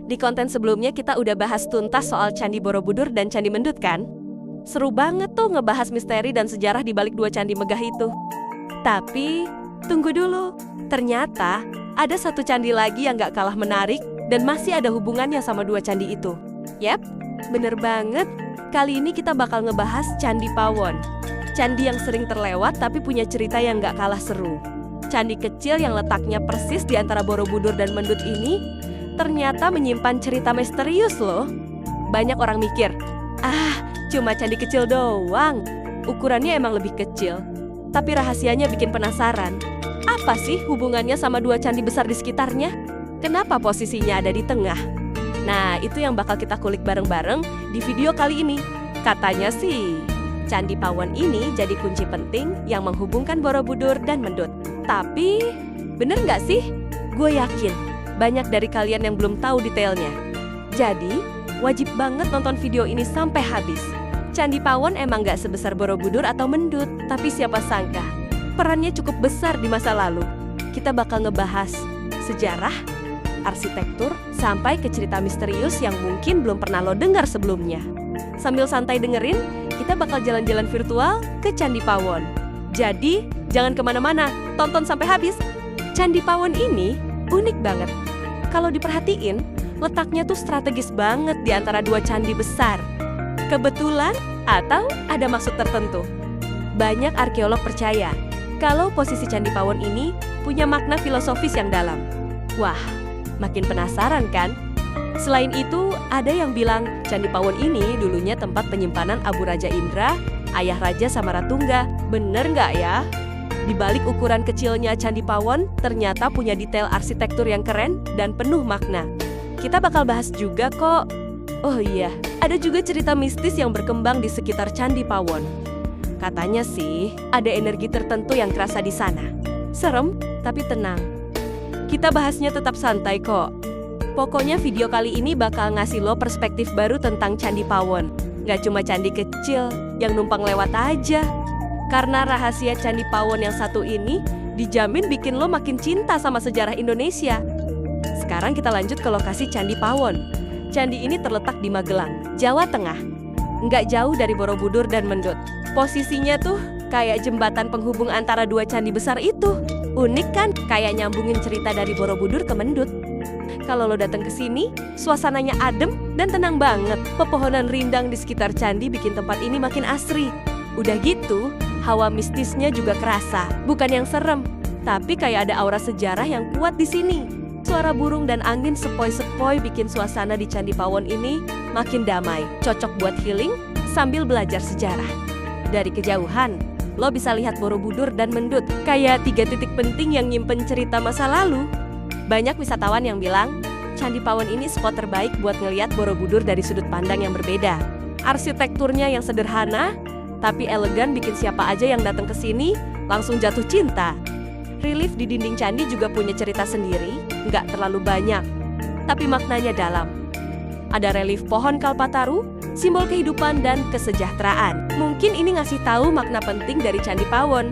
Di konten sebelumnya kita udah bahas tuntas soal Candi Borobudur dan Candi Mendut kan? Seru banget tuh ngebahas misteri dan sejarah di balik dua candi megah itu. Tapi, tunggu dulu. Ternyata, ada satu candi lagi yang gak kalah menarik dan masih ada hubungannya sama dua candi itu. Yap, bener banget. Kali ini kita bakal ngebahas Candi Pawon. Candi yang sering terlewat tapi punya cerita yang gak kalah seru. Candi kecil yang letaknya persis di antara Borobudur dan Mendut ini ternyata menyimpan cerita misterius loh. Banyak orang mikir, cuma candi kecil doang. Ukurannya emang lebih kecil. Tapi rahasianya bikin penasaran. Apa sih hubungannya sama dua candi besar di sekitarnya? Kenapa posisinya ada di tengah? Nah, itu yang bakal kita kulik bareng-bareng di video kali ini. Katanya sih, Candi Pawon ini jadi kunci penting yang menghubungkan Borobudur dan Mendut. Tapi, bener nggak sih? Gue yakin banyak dari kalian yang belum tahu detailnya. Jadi, wajib banget nonton video ini sampai habis. Candi Pawon emang nggak sebesar Borobudur atau Mendut, tapi siapa sangka perannya cukup besar di masa lalu. Kita bakal ngebahas sejarah, arsitektur, sampai ke cerita misterius yang mungkin belum pernah lo dengar sebelumnya. Sambil santai dengerin, kita bakal jalan-jalan virtual ke Candi Pawon. Jadi, jangan kemana-mana, tonton sampai habis. Candi Pawon ini unik banget. Kalau diperhatiin, letaknya tuh strategis banget di antara dua candi besar. Kebetulan atau ada maksud tertentu? Banyak arkeolog percaya kalau posisi Candi Pawon ini punya makna filosofis yang dalam. Wah, makin penasaran kan? Selain itu, ada yang bilang Candi Pawon ini dulunya tempat penyimpanan Abu Raja Indra, ayah Raja Samaratungga. Bener nggak ya? Di balik ukuran kecilnya Candi Pawon, ternyata punya detail arsitektur yang keren dan penuh makna. Kita bakal bahas juga kok. Oh iya, ada juga cerita mistis yang berkembang di sekitar Candi Pawon. Katanya sih, ada energi tertentu yang kerasa di sana. Serem, tapi tenang. Kita bahasnya tetap santai kok. Pokoknya video kali ini bakal ngasih lo perspektif baru tentang Candi Pawon. Gak cuma candi kecil yang numpang lewat aja. Karena rahasia Candi Pawon yang satu ini dijamin bikin lo makin cinta sama sejarah Indonesia. Sekarang kita lanjut ke lokasi Candi Pawon. Candi ini terletak di Magelang, Jawa Tengah. Nggak jauh dari Borobudur dan Mendut. Posisinya tuh kayak jembatan penghubung antara dua candi besar itu. Unik kan? Kayak nyambungin cerita dari Borobudur ke Mendut. Kalau lo datang ke sini, suasananya adem dan tenang banget. Pepohonan rindang di sekitar candi bikin tempat ini makin asri. Udah gitu, hawa mistisnya juga kerasa. Bukan yang serem, tapi kayak ada aura sejarah yang kuat di sini. Suara burung dan angin sepoi-sepoi bikin suasana di Candi Pawon ini makin damai. Cocok buat healing sambil belajar sejarah. Dari kejauhan, lo bisa lihat Borobudur dan Mendut. Kayak tiga titik penting yang nyimpen cerita masa lalu. Banyak wisatawan yang bilang, Candi Pawon ini spot terbaik buat ngeliat Borobudur dari sudut pandang yang berbeda. Arsitekturnya yang sederhana, tapi elegan bikin siapa aja yang datang ke sini langsung jatuh cinta. Relief di dinding candi juga punya cerita sendiri, nggak terlalu banyak, tapi maknanya dalam. Ada relief pohon kalpataru, simbol kehidupan dan kesejahteraan. Mungkin ini ngasih tahu makna penting dari Candi Pawon.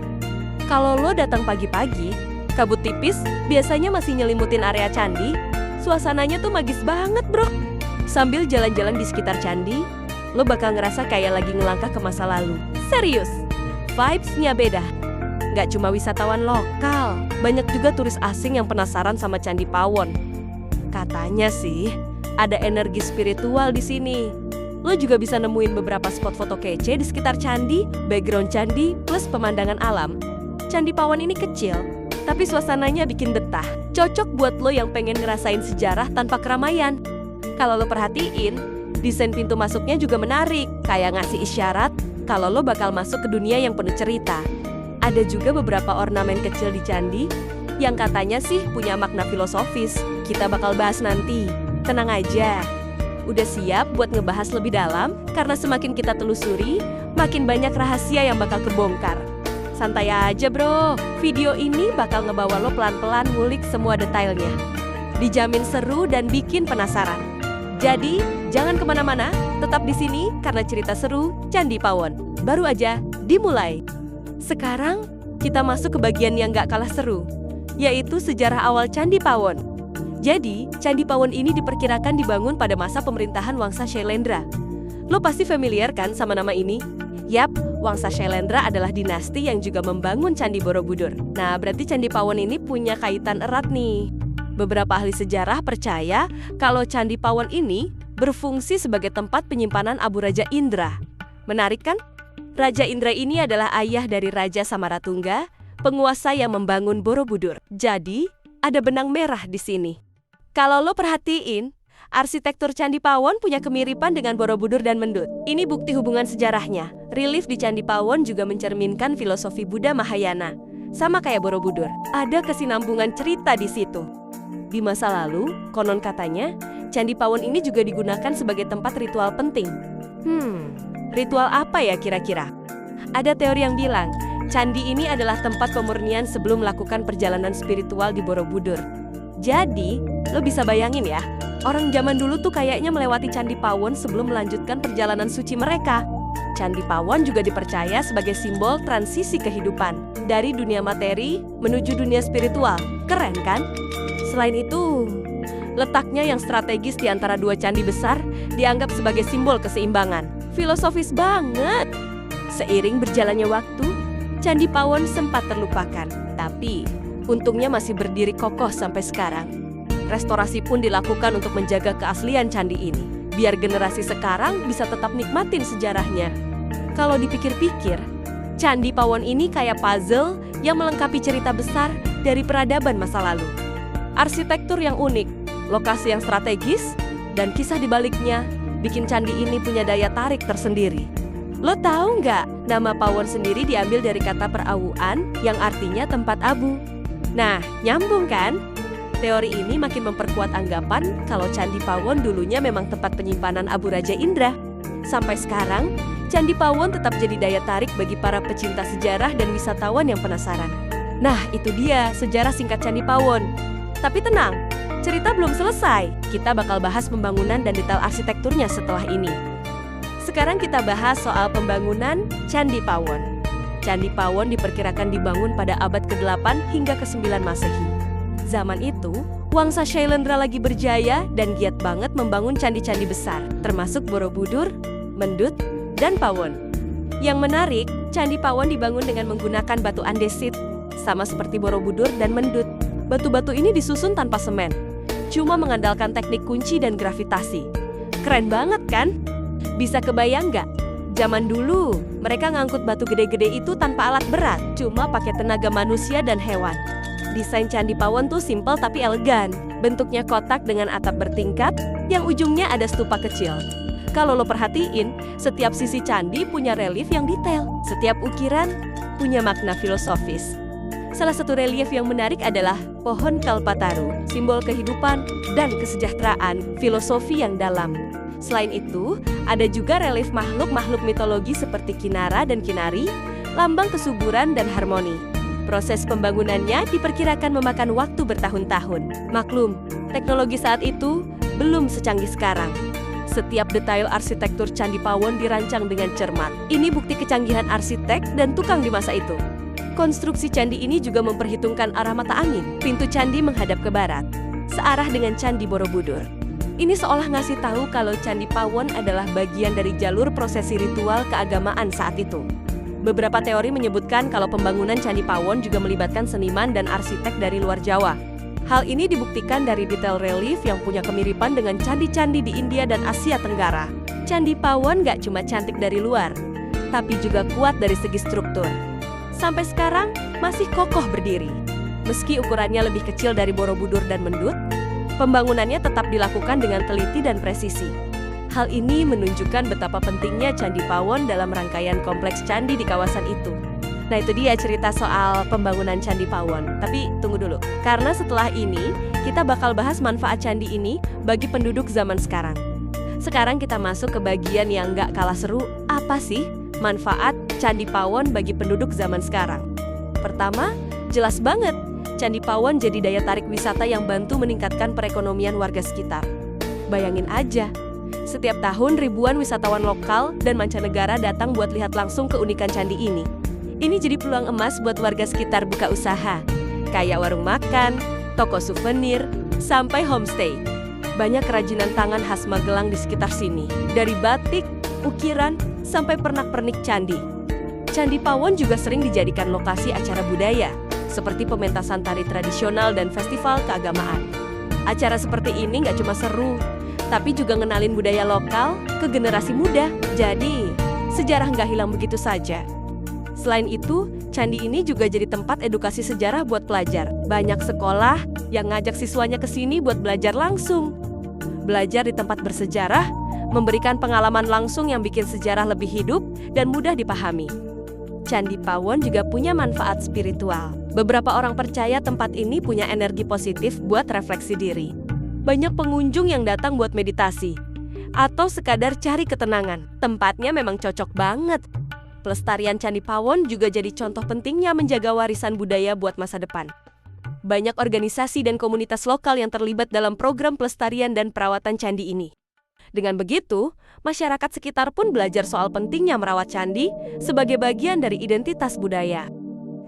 Kalau lo datang pagi-pagi, kabut tipis biasanya masih nyelimutin area candi, suasananya tuh magis banget bro. Sambil jalan-jalan di sekitar candi, lo bakal ngerasa kayak lagi ngelangkah ke masa lalu. Serius, vibes-nya beda. Gak cuma wisatawan lokal, banyak juga turis asing yang penasaran sama Candi Pawon. Katanya sih, ada energi spiritual di sini. Lo juga bisa nemuin beberapa spot foto kece di sekitar candi, background candi, plus pemandangan alam. Candi Pawon ini kecil, tapi suasananya bikin betah. Cocok buat lo yang pengen ngerasain sejarah tanpa keramaian. Kalau lo perhatiin, desain pintu masuknya juga menarik, kayak ngasih isyarat kalau lo bakal masuk ke dunia yang penuh cerita. Ada juga beberapa ornamen kecil di candi yang katanya sih punya makna filosofis. Kita bakal bahas nanti. Tenang aja. Udah siap buat ngebahas lebih dalam? Karena semakin kita telusuri, makin banyak rahasia yang bakal kebongkar. Santai aja bro. Video ini bakal ngebawa lo pelan-pelan ngulik semua detailnya. Dijamin seru dan bikin penasaran. Jadi, jangan kemana-mana. Tetap di sini karena cerita seru Candi Pawon baru aja dimulai. Sekarang kita masuk ke bagian yang gak kalah seru, yaitu sejarah awal Candi Pawon. Jadi, Candi Pawon ini diperkirakan dibangun pada masa pemerintahan Wangsa Shailendra. Lo pasti familiar kan sama nama ini? Yap, Wangsa Shailendra adalah dinasti yang juga membangun Candi Borobudur. Nah, berarti Candi Pawon ini punya kaitan erat nih. Beberapa ahli sejarah percaya kalau Candi Pawon ini berfungsi sebagai tempat penyimpanan abu Raja Indra. Menarik kan? Raja Indra ini adalah ayah dari Raja Samaratungga, penguasa yang membangun Borobudur. Jadi, ada benang merah di sini. Kalau lo perhatiin, arsitektur Candi Pawon punya kemiripan dengan Borobudur dan Mendut. Ini bukti hubungan sejarahnya. Relief di Candi Pawon juga mencerminkan filosofi Buddha Mahayana. Sama kayak Borobudur, ada kesinambungan cerita di situ. Di masa lalu, konon katanya, Candi Pawon ini juga digunakan sebagai tempat ritual penting. Ritual apa ya kira-kira? Ada teori yang bilang, candi ini adalah tempat pemurnian sebelum melakukan perjalanan spiritual di Borobudur. Jadi, lo bisa bayangin ya, orang zaman dulu tuh kayaknya melewati Candi Pawon sebelum melanjutkan perjalanan suci mereka. Candi Pawon juga dipercaya sebagai simbol transisi kehidupan, dari dunia materi menuju dunia spiritual. Keren kan? Selain itu, letaknya yang strategis di antara dua candi besar dianggap sebagai simbol keseimbangan. Filosofis banget! Seiring berjalannya waktu, Candi Pawon sempat terlupakan, tapi untungnya masih berdiri kokoh sampai sekarang. Restorasi pun dilakukan untuk menjaga keaslian candi ini, biar generasi sekarang bisa tetap nikmatin sejarahnya. Kalau dipikir-pikir, Candi Pawon ini kayak puzzle yang melengkapi cerita besar dari peradaban masa lalu. Arsitektur yang unik, lokasi yang strategis, dan kisah di baliknya bikin candi ini punya daya tarik tersendiri. Lo tahu nggak, nama Pawon sendiri diambil dari kata perawuan yang artinya tempat abu. Nah, nyambung kan? Teori ini makin memperkuat anggapan kalau Candi Pawon dulunya memang tempat penyimpanan abu Raja Indra. Sampai sekarang, Candi Pawon tetap jadi daya tarik bagi para pecinta sejarah dan wisatawan yang penasaran. Nah, itu dia sejarah singkat Candi Pawon. Tapi tenang, cerita belum selesai. Kita bakal bahas pembangunan dan detail arsitekturnya setelah ini. Sekarang kita bahas soal pembangunan Candi Pawon. Candi Pawon diperkirakan dibangun pada abad ke-8 hingga ke-9 Masehi. Zaman itu, Wangsa Shailendra lagi berjaya dan giat banget membangun candi-candi besar, termasuk Borobudur, Mendut, dan Pawon. Yang menarik, Candi Pawon dibangun dengan menggunakan batu andesit, sama seperti Borobudur dan Mendut. Batu-batu ini disusun tanpa semen, cuma mengandalkan teknik kunci dan gravitasi. Keren banget kan? Bisa kebayang nggak? Zaman dulu, mereka ngangkut batu gede-gede itu tanpa alat berat, cuma pakai tenaga manusia dan hewan. Desain Candi Pawon tuh simpel tapi elegan. Bentuknya kotak dengan atap bertingkat, yang ujungnya ada stupa kecil. Kalau lo perhatiin, setiap sisi candi punya relief yang detail. Setiap ukiran punya makna filosofis. Salah satu relief yang menarik adalah pohon kalpataru, simbol kehidupan dan kesejahteraan, filosofi yang dalam. Selain itu, ada juga relief makhluk-makhluk mitologi seperti Kinara dan Kinari, lambang kesuburan dan harmoni. Proses pembangunannya diperkirakan memakan waktu bertahun-tahun. Maklum, teknologi saat itu belum secanggih sekarang. Setiap detail arsitektur Candi Pawon dirancang dengan cermat. Ini bukti kecanggihan arsitek dan tukang di masa itu. Konstruksi candi ini juga memperhitungkan arah mata angin. Pintu candi menghadap ke barat, searah dengan Candi Borobudur. Ini seolah ngasih tahu kalau Candi Pawon adalah bagian dari jalur prosesi ritual keagamaan saat itu. Beberapa teori menyebutkan kalau pembangunan Candi Pawon juga melibatkan seniman dan arsitek dari luar Jawa. Hal ini dibuktikan dari detail relief yang punya kemiripan dengan candi-candi di India dan Asia Tenggara. Candi Pawon gak cuma cantik dari luar, tapi juga kuat dari segi struktur. Sampai sekarang masih kokoh berdiri. Meski ukurannya lebih kecil dari Borobudur dan Mendut, pembangunannya tetap dilakukan dengan teliti dan presisi. Hal ini menunjukkan betapa pentingnya Candi Pawon dalam rangkaian kompleks candi di kawasan itu. Nah, itu dia cerita soal pembangunan Candi Pawon. Tapi tunggu dulu, karena setelah ini kita bakal bahas manfaat candi ini bagi penduduk zaman sekarang. Sekarang kita masuk ke bagian yang nggak kalah seru. Apa sih manfaat Candi Pawon bagi penduduk zaman sekarang? Pertama, jelas banget, Candi Pawon jadi daya tarik wisata yang bantu meningkatkan perekonomian warga sekitar. Bayangin aja, setiap tahun ribuan wisatawan lokal dan mancanegara datang buat lihat langsung keunikan candi ini. Ini jadi peluang emas buat warga sekitar buka usaha, kayak warung makan, toko souvenir, sampai homestay. Banyak kerajinan tangan khas Magelang di sekitar sini, dari batik, ukiran, sampai pernak-pernik candi. Candi Pawon juga sering dijadikan lokasi acara budaya, seperti pementasan tari tradisional dan festival keagamaan. Acara seperti ini nggak cuma seru, tapi juga ngenalin budaya lokal ke generasi muda. Jadi, sejarah nggak hilang begitu saja. Selain itu, candi ini juga jadi tempat edukasi sejarah buat pelajar. Banyak sekolah yang ngajak siswanya ke sini buat belajar langsung. Belajar di tempat bersejarah, memberikan pengalaman langsung yang bikin sejarah lebih hidup dan mudah dipahami. Candi Pawon juga punya manfaat spiritual. Beberapa orang percaya tempat ini punya energi positif buat refleksi diri. Banyak pengunjung yang datang buat meditasi atau sekadar cari ketenangan. Tempatnya memang cocok banget. Pelestarian Candi Pawon juga jadi contoh pentingnya menjaga warisan budaya buat masa depan. Banyak organisasi dan komunitas lokal yang terlibat dalam program pelestarian dan perawatan candi ini. Dengan begitu, masyarakat sekitar pun belajar soal pentingnya merawat candi sebagai bagian dari identitas budaya.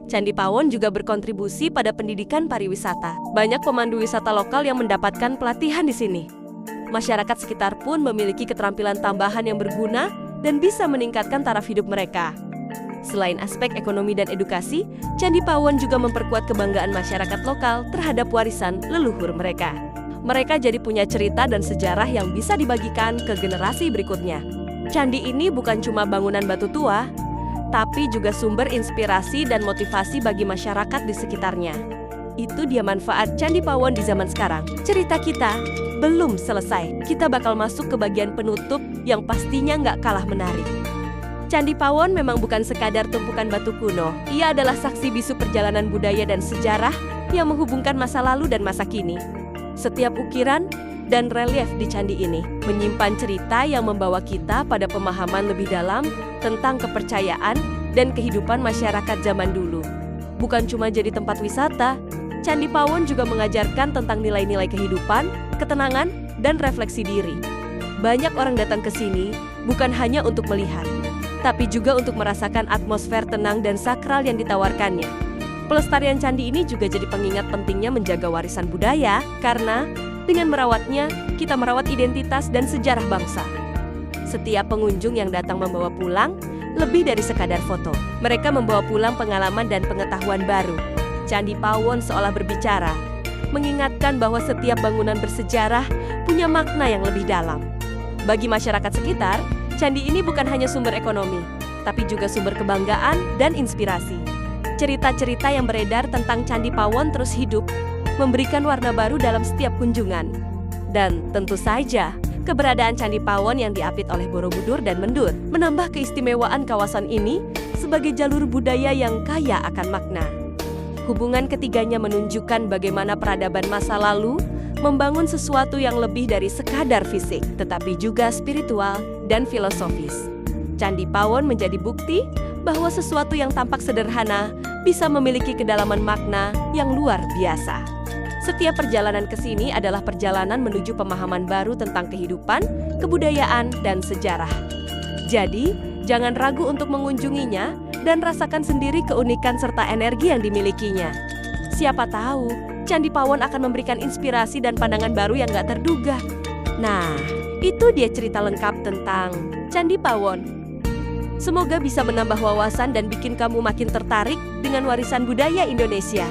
Candi Pawon juga berkontribusi pada pendidikan pariwisata. Banyak pemandu wisata lokal yang mendapatkan pelatihan di sini. Masyarakat sekitar pun memiliki keterampilan tambahan yang berguna dan bisa meningkatkan taraf hidup mereka. Selain aspek ekonomi dan edukasi, Candi Pawon juga memperkuat kebanggaan masyarakat lokal terhadap warisan leluhur mereka. Mereka jadi punya cerita dan sejarah yang bisa dibagikan ke generasi berikutnya. Candi ini bukan cuma bangunan batu tua, tapi juga sumber inspirasi dan motivasi bagi masyarakat di sekitarnya. Itu dia manfaat Candi Pawon di zaman sekarang. Cerita kita belum selesai. Kita bakal masuk ke bagian penutup yang pastinya nggak kalah menarik. Candi Pawon memang bukan sekadar tumpukan batu kuno. Ia adalah saksi bisu perjalanan budaya dan sejarah yang menghubungkan masa lalu dan masa kini. Setiap ukiran dan relief di candi ini menyimpan cerita yang membawa kita pada pemahaman lebih dalam tentang kepercayaan dan kehidupan masyarakat zaman dulu. Bukan cuma jadi tempat wisata, Candi Pawon juga mengajarkan tentang nilai-nilai kehidupan, ketenangan, dan refleksi diri. Banyak orang datang ke sini bukan hanya untuk melihat, tapi juga untuk merasakan atmosfer tenang dan sakral yang ditawarkannya. Pelestarian candi ini juga jadi pengingat pentingnya menjaga warisan budaya, karena dengan merawatnya, kita merawat identitas dan sejarah bangsa. Setiap pengunjung yang datang membawa pulang lebih dari sekadar foto. Mereka membawa pulang pengalaman dan pengetahuan baru. Candi Pawon seolah berbicara, mengingatkan bahwa setiap bangunan bersejarah punya makna yang lebih dalam. Bagi masyarakat sekitar, candi ini bukan hanya sumber ekonomi, tapi juga sumber kebanggaan dan inspirasi. Cerita-cerita yang beredar tentang Candi Pawon terus hidup, memberikan warna baru dalam setiap kunjungan. Dan tentu saja, keberadaan Candi Pawon yang diapit oleh Borobudur dan Mendut menambah keistimewaan kawasan ini sebagai jalur budaya yang kaya akan makna. Hubungan ketiganya menunjukkan bagaimana peradaban masa lalu membangun sesuatu yang lebih dari sekadar fisik, tetapi juga spiritual dan filosofis. Candi Pawon menjadi bukti bahwa sesuatu yang tampak sederhana bisa memiliki kedalaman makna yang luar biasa. Setiap perjalanan ke sini adalah perjalanan menuju pemahaman baru tentang kehidupan, kebudayaan, dan sejarah. Jadi, jangan ragu untuk mengunjunginya dan rasakan sendiri keunikan serta energi yang dimilikinya. Siapa tahu, Candi Pawon akan memberikan inspirasi dan pandangan baru yang gak terduga. Nah, itu dia cerita lengkap tentang Candi Pawon. Semoga bisa menambah wawasan dan bikin kamu makin tertarik dengan warisan budaya Indonesia.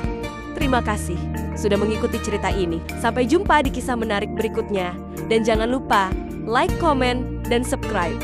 Terima kasih sudah mengikuti cerita ini. Sampai jumpa di kisah menarik berikutnya. Dan jangan lupa like, komen, dan subscribe.